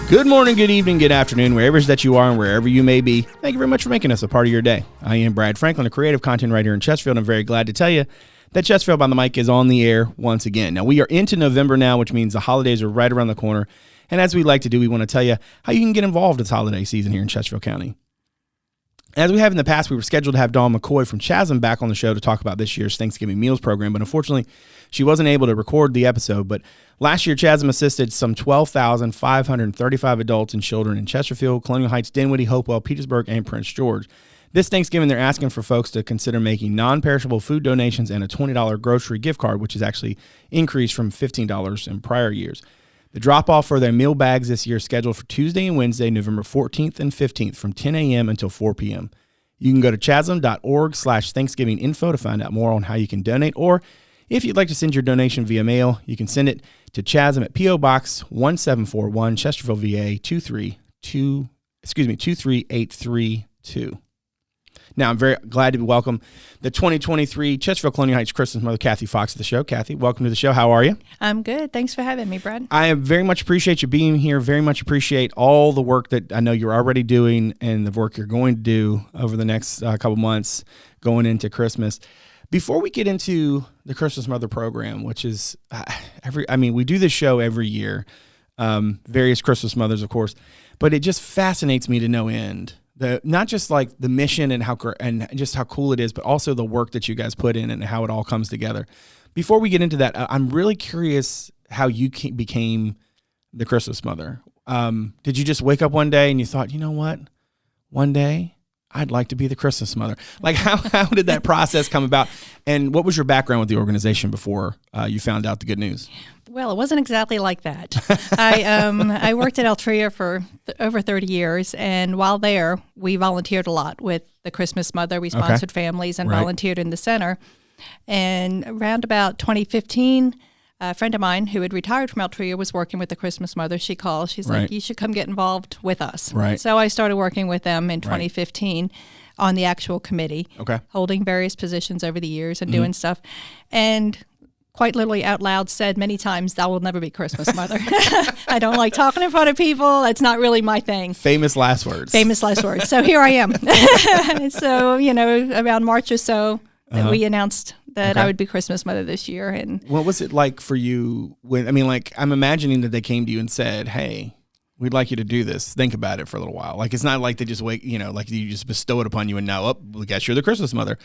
Good morning, good evening, good afternoon, wherever it is that you are and wherever you may be. Thank you very much for making us a part of your day. I am Brad Franklin, a creative content writer in Chesterfield. I'm very glad to tell you that Chesterfield Behind the Mic is on the air once again. Now, we are into November now, which means the holidays are right around the corner. And as we like to do, we want to tell you how you can get involved this holiday season here in Chesterfield County. As we have in the past, we were scheduled to have Dawn McCoy from Chasm back on the show to talk about this year's Thanksgiving Meals program, but unfortunately, she wasn't able to record the episode. But last year, Chasm assisted some 12,535 adults and children in Chesterfield, Colonial Heights, Dinwiddie, Hopewell, Petersburg, and Prince George. This Thanksgiving, they're asking for folks to consider making non-perishable food donations and a $20 grocery gift card, which is actually increased from $15 in prior years. The drop-off for their meal bags this year is scheduled for Tuesday and Wednesday, November 14th and 15th from 10 a.m. until 4 p.m. You can go to chasm.org/Thanksgiving info to find out more on how you can donate, or if you'd like to send your donation via mail, you can send it to Chasm at P.O. Box 1741, Chesterfield, VA 23832. Now, I'm very glad to welcome the 2023 Chesterfield Colonial Heights Christmas Mother, Kathy Fox, to the show. Kathy, welcome to the show. How are you? I'm good. Thanks for having me, Brad. I very much appreciate you being here. Very much appreciate all the work that I know you're already doing and the work you're going to do over the next couple months going into Christmas. Before we get into the Christmas Mother program, which is we do this show every year, various Christmas mothers, of course, but it just fascinates me to no end. Not just like the mission and just how cool it is, but also the work that you guys put in and how it all comes together. Before we get into that, I'm really curious how you became the Christmas Mother. Did you just wake up one day and you thought, you know what, one day I'd like to be the Christmas Mother? Like how did that process come about? And what was your background with the organization before you found out the good news? Well, it wasn't exactly like that. I worked at Altria for over 30 years, and while there, we volunteered a lot with the Christmas Mother. We sponsored families and volunteered in the center. And around about 2015, a friend of mine who had retired from Altria was working with the Christmas Mother. She called. She's like, you should come get involved with us. Right. So I started working with them in 2015 on the actual committee, holding various positions over the years and doing stuff. And quite literally out loud said many times, "I will never be Christmas Mother." I don't like talking in front of people. It's not really my thing. Famous last words. So here I am. So, around March or so, we announced that I would be Christmas Mother this year. And what was it like for you when, I'm imagining that they came to you and said, "Hey, we'd like you to do this. Think about it for a little while." Like, it's not like they just like you just bestow it upon you and now, I guess you're the Christmas Mother.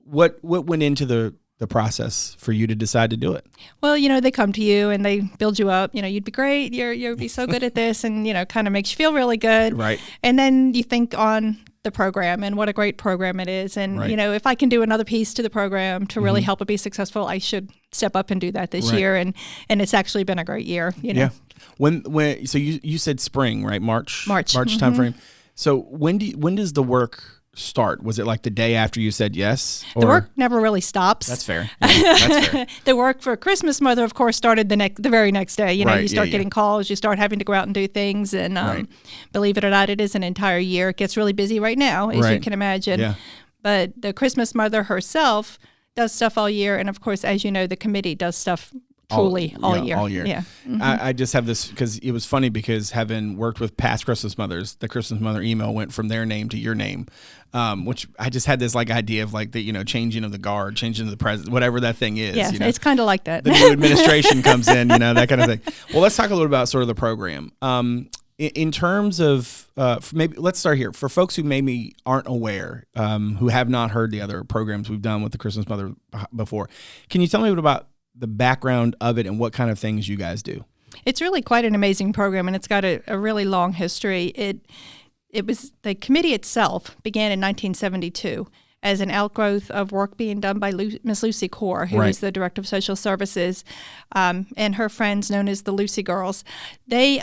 What went into the process for you to decide to do it? Well, they come to you and they build you up. You'd be great. You'd be so good at this, and kind of makes you feel really good. Right. And then you think on the program and what a great program it is, and if I can do another piece to the program to really help it be successful, I should step up and do that this year. And it's actually been a great year. Yeah. When so you said spring, right? March time frame. So when does the work start? Was it like the day after you said yes? The work never really stops. That's fair. Yeah, that's fair. The work for Christmas Mother, of course, started the very next day. You start getting calls, you start having to go out and do things, and believe it or not, it is an entire year. It gets really busy right now, as you can imagine. Yeah. But the Christmas Mother herself does stuff all year, and of course, as you know, the committee does stuff all year. All year. Yeah. Mm-hmm. I just have this because it was funny because having worked with past Christmas Mothers, the Christmas Mother email went from their name to your name, which I just had this idea of the changing of the guard, changing of the president, whatever that thing is. Yeah, it's kind of like that. The new administration comes in, that kind of thing. Well, let's talk a little about sort of the program. In terms of maybe let's start here for folks who maybe aren't aware, who have not heard the other programs we've done with the Christmas Mother before. Can you tell me a bit about the background of it and what kind of things you guys do? It's really quite an amazing program, and it's got a really long history. It was the committee itself began in 1972 as an outgrowth of work being done by Miss Lucy Core, who is the Director of Social Services, and her friends known as the Lucy Girls. They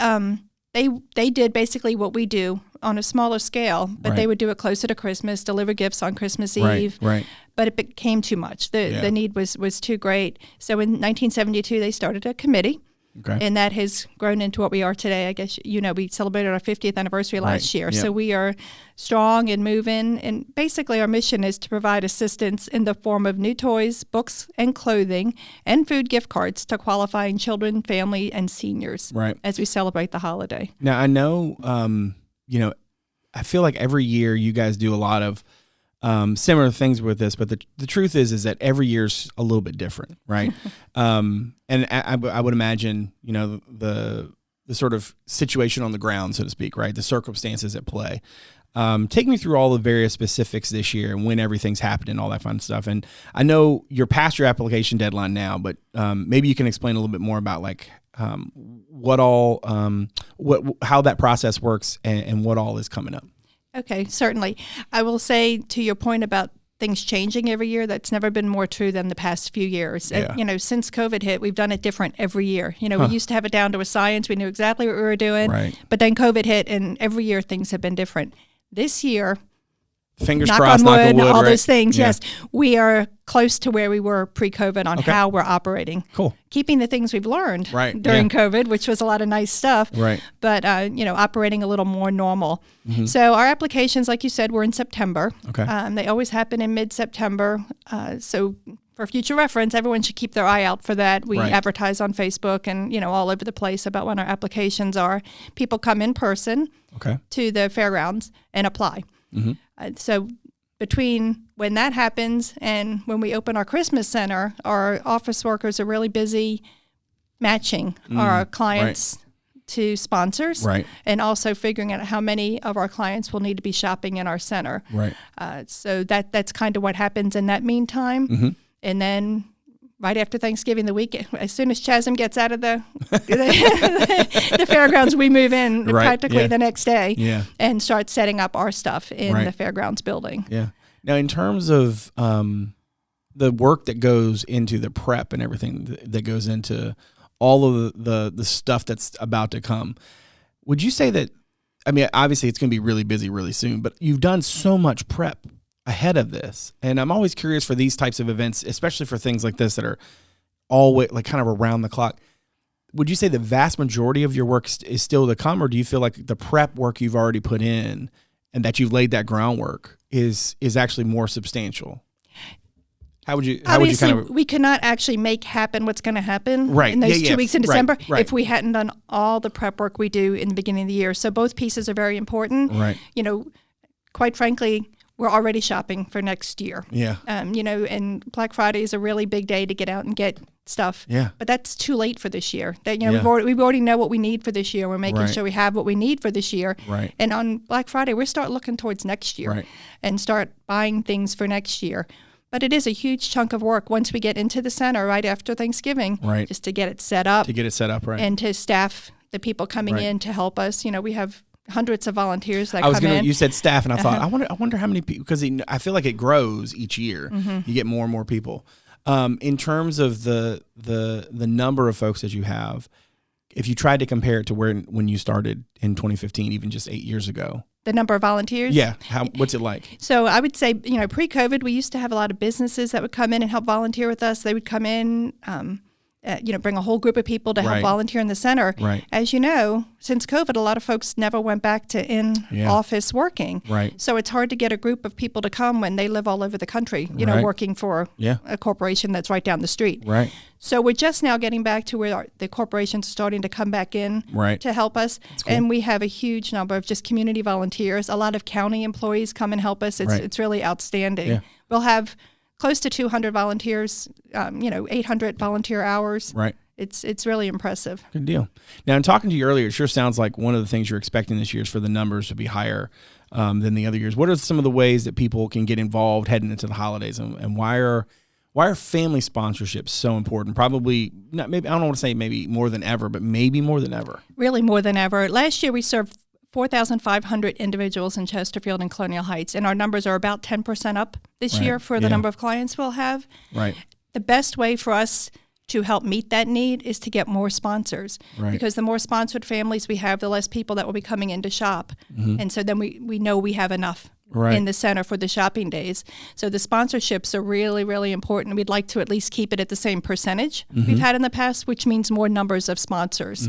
did basically what we do on a smaller scale, but they would do it closer to Christmas, deliver gifts on Christmas Eve. Right. But it became too much. The need was too great. So in 1972, they started a committee Okay. And that has grown into what we are today. I guess, we celebrated our 50th anniversary last year. Yep. So we are strong and moving. And basically our mission is to provide assistance in the form of new toys, books, and clothing, and food gift cards to qualifying children, family, and seniors as we celebrate the holiday. Now, I know, I feel like every year you guys do a lot of similar things with this, but the truth is that every year's a little bit different, right? And I would imagine, the sort of situation on the ground, so to speak, right? The circumstances at play. Take me through all the various specifics this year and when everything's happened and all that fun stuff. And I know you're past your application deadline now, but maybe you can explain a little bit more about how that process works and what all is coming up. Okay, certainly. I will say to your point about things changing every year, that's never been more true than the past few years. Yeah. Since COVID hit, we've done it different every year. We used to have it down to a science. We knew exactly what we were doing. Right. But then COVID hit, and every year things have been different. This year, fingers knock crossed, on wood, knock on wood, all right? those things, Yeah. yes. We are close to where we were pre-COVID on how we're operating. Cool. Keeping the things we've learned Right, during yeah. COVID, which was a lot of nice stuff. Right. But, operating a little more normal. Mm-hmm. So our applications, like you said, were in September. Okay. They always happen in mid-September. So for future reference, everyone should keep their eye out for that. We advertise on Facebook and, all over the place about when our applications are. People come in person to the fairgrounds and apply. Mm-hmm. So between when that happens and when we open our Christmas center, our office workers are really busy matching our clients to sponsors, and also figuring out how many of our clients will need to be shopping in our center. Right. So that's kind of what happens in that meantime. Mm-hmm. And then right after Thanksgiving, the weekend, as soon as Chasm gets out of the fairgrounds, we move in practically the next day and start setting up our stuff in the fairgrounds building. Yeah. Now, in terms of the work that goes into the prep and everything that goes into all of the stuff that's about to come, would you say that, obviously it's going to be really busy really soon, but you've done so much prep ahead of this. And I'm always curious for these types of events, especially for things like this that are always kind of around the clock. Would you say the vast majority of your work is still to come, or do you feel like the prep work you've already put in and that you've laid that groundwork is actually more substantial? How would you Obviously, we cannot actually make happen what's going to happen in those 2 weeks in December if we hadn't done all the prep work we do in the beginning of the year. So both pieces are very important. Right. Quite frankly, we're already shopping for next year. Yeah. And Black Friday is a really big day to get out and get stuff. Yeah. But that's too late for this year. We already know what we need for this year. We're making sure we have what we need for this year. Right. And on Black Friday, we start looking towards next year and start buying things for next year. But it is a huge chunk of work once we get into the center right after Thanksgiving, just to get it set up. And to staff the people coming in to help us. We have hundreds of volunteers that come in. You said staff, and I thought, I wonder how many people, because I feel like it grows each year. Mm-hmm. You get more and more people. In terms of the number of folks that you have, if you tried to compare it to when you started in 2015, even just 8 years ago. The number of volunteers? Yeah. What's it like? So I would say, pre-COVID, we used to have a lot of businesses that would come in and help volunteer with us. They would come in, bring a whole group of people to help volunteer in the center. Right. As you know, since COVID, a lot of folks never went back to in-office working. Right. So it's hard to get a group of people to come when they live all over the country, working for a corporation that's right down the street. Right. So we're just now getting back to where the corporation's starting to come back in to help us. Cool. And we have a huge number of just community volunteers. A lot of county employees come and help us. It's really outstanding. Yeah. We'll have close to 200 volunteers, 800 volunteer hours. Right. It's really impressive. Good deal. Now, in talking to you earlier, it sure sounds like one of the things you're expecting this year is for the numbers to be higher than the other years. What are some of the ways that people can get involved heading into the holidays, and why are family sponsorships so important? Probably not. Maybe I don't want to say maybe more than ever, but maybe more than ever. Really more than ever. Last year we served 4,500 individuals in Chesterfield and Colonial Heights, and our numbers are about 10% up this year for the number of clients we'll have. Right. The best way for us to help meet that need is to get more sponsors, because the more sponsored families we have, the less people that will be coming in to shop. Mm-hmm. And so then we know we have enough in the center for the shopping days. So the sponsorships are really, really important. We'd like to at least keep it at the same percentage we've had in the past, which means more numbers of sponsors.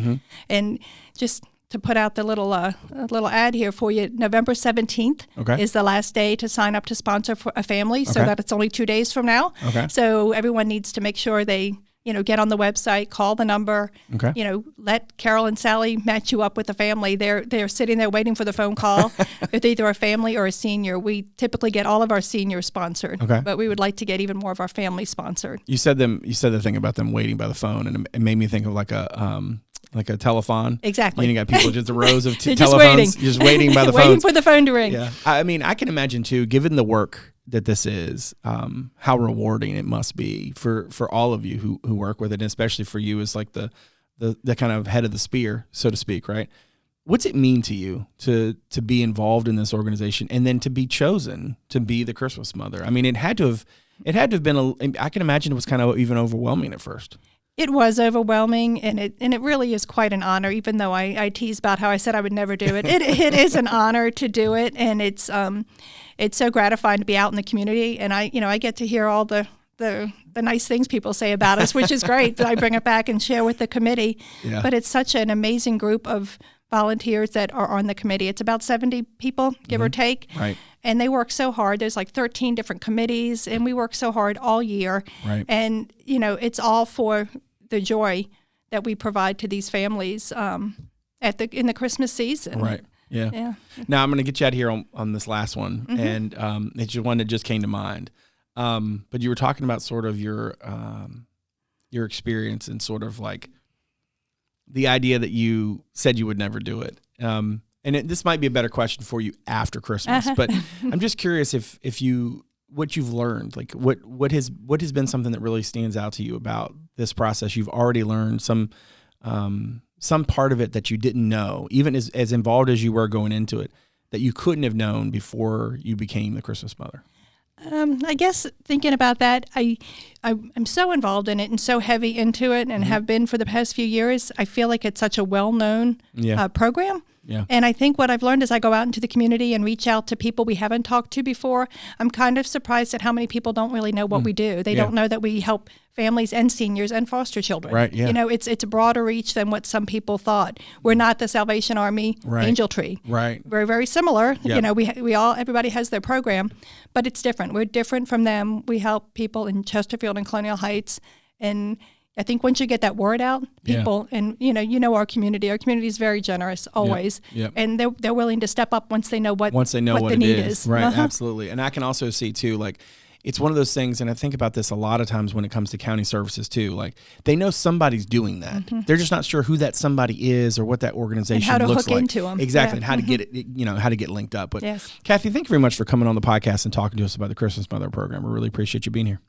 And just to put out the little ad here for you, November 17th is the last day to sign up to sponsor for a family, so that it's only 2 days from now. So everyone needs to make sure they get on the website, call the number, let Carol and Sally match you up with a family. They're sitting there waiting for the phone call with either a family or a senior. We typically get all of our seniors sponsored, but we would like to get even more of our family sponsored. You said the thing about them waiting by the phone, and it made me think of like a telephone. Exactly. You got people just the rows of telephones, just waiting by the phone. Waiting for the phone to ring. Yeah. I mean, I can imagine too, given the work that this is, how rewarding it must be for all of you who work with it, and especially for you as like the kind of head of the spear, so to speak, right? What's it mean to you to be involved in this organization and then to be chosen to be the Christmas mother? I mean, it had to have been I can imagine it was kind of even overwhelming at first. It was overwhelming, and it really is quite an honor, even though I tease about how I said I would never do it. It is an honor to do it, and it's so gratifying to be out in the community, and I get to hear all the nice things people say about us, which is great, that I bring it back and share with the committee. Yeah. But it's such an amazing group of volunteers that are on the committee. It's about 70 people, give or take. Right. And they work so hard. There's like 13 different committees, and we work so hard all year. Right. And, it's all for the joy that we provide to these families in the Christmas season. Right. Yeah. Now I'm going to get you out here on this last one, and it's one that just came to mind. But you were talking about sort of your experience and sort of like the idea that you said you would never do it. And this might be a better question for you after Christmas, but I'm just curious if what you've learned, like what has been something that really stands out to you about this process. You've already learned some part of it that you didn't know, even as involved as you were going into it, that you couldn't have known before you became the Christmas mother. I guess thinking about that, I'm so involved in it and so heavy into it and have been for the past few years. I feel like it's such a well-known program. Yeah. And I think what I've learned as I go out into the community and reach out to people we haven't talked to before, I'm kind of surprised at how many people don't really know what we do. They don't know that we help families and seniors and foster children. Right, yeah. It's a broader reach than what some people thought. We're not the Salvation Army Angel Tree. Right. We're very similar. Yep. Everybody has their program, but it's different. We're different from them. We help people in Chesterfield and Colonial Heights, and I think once you get that word out, people, and our community is very generous always, and they're willing to step up once they know what the need is. Right, absolutely. And I can also see too, like, it's one of those things, and I think about this a lot of times when it comes to county services too. Like, they know somebody's doing that. They're just not sure who that somebody is or what that organization looks like. And how to hook into them. Exactly, and how to get it, how to get linked up. But Kathy, thank you very much for coming on the podcast and talking to us about the Christmas Mother program. We really appreciate you being here.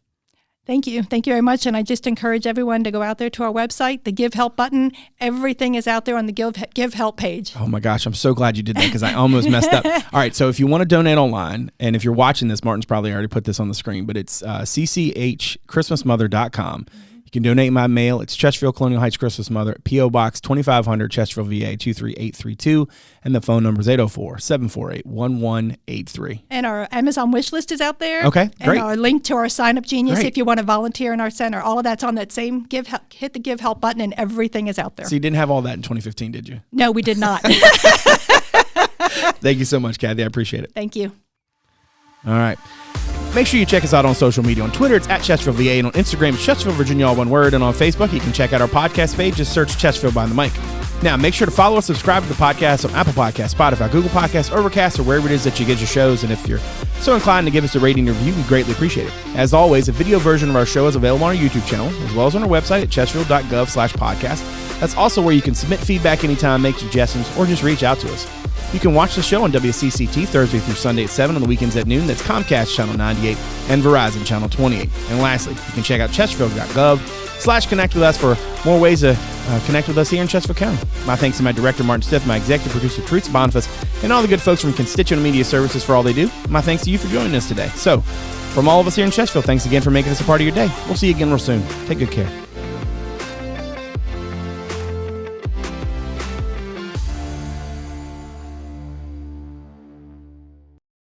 Thank you. Thank you very much. And I just encourage everyone to go out there to our website, the Give Help button. Everything is out there on the Give Help page. Oh my gosh, I'm so glad you did that because I almost messed up. All right, so if you want to donate online, and if you're watching this, Martin's probably already put this on the screen, but it's cchchristmasmother.com. You can donate my mail. It's Chesterfield Colonial Heights Christmas Mother, P.O. Box 2500, Chesterfield, VA 23832, and the phone number is 804-748-1183. And our Amazon wish list is out there. Okay, great. And our link to our Sign Up Genius if you want to volunteer in our center. All of that's on that same hit the Give Help button, and everything is out there. So you didn't have all that in 2015, did you? No, we did not. Thank you so much, Kathy. I appreciate it. Thank you. All right. Make sure you check us out on social media. On Twitter, it's at Chesterfield VA, and on Instagram, it's Chesterfield Virginia, all one word. And on Facebook, you can check out our podcast page. Just search Chesterfield Behind the Mic. Now, make sure to follow us, subscribe to the podcast on Apple Podcasts, Spotify, Google Podcasts, Overcast, or wherever it is that you get your shows. And if you're so inclined to give us a rating and review, we greatly appreciate it. As always, a video version of our show is available on our YouTube channel, as well as on our website at chesterfield.gov/podcast. That's also where you can submit feedback anytime, make suggestions, or just reach out to us. You can watch the show on WCCT Thursday through Sunday at 7, on the weekends at noon. That's Comcast Channel 98 and Verizon Channel 28. And lastly, you can check out chesterfield.gov/connect with us for more ways to connect with us here in Chesterfield County. My thanks to my director, Martin Stith, my executive producer, Teresa, Bonifas, and all the good folks from Constituent Media Services for all they do. My thanks to you for joining us today. So, from all of us here in Chesterfield, thanks again for making us a part of your day. We'll see you again real soon. Take good care.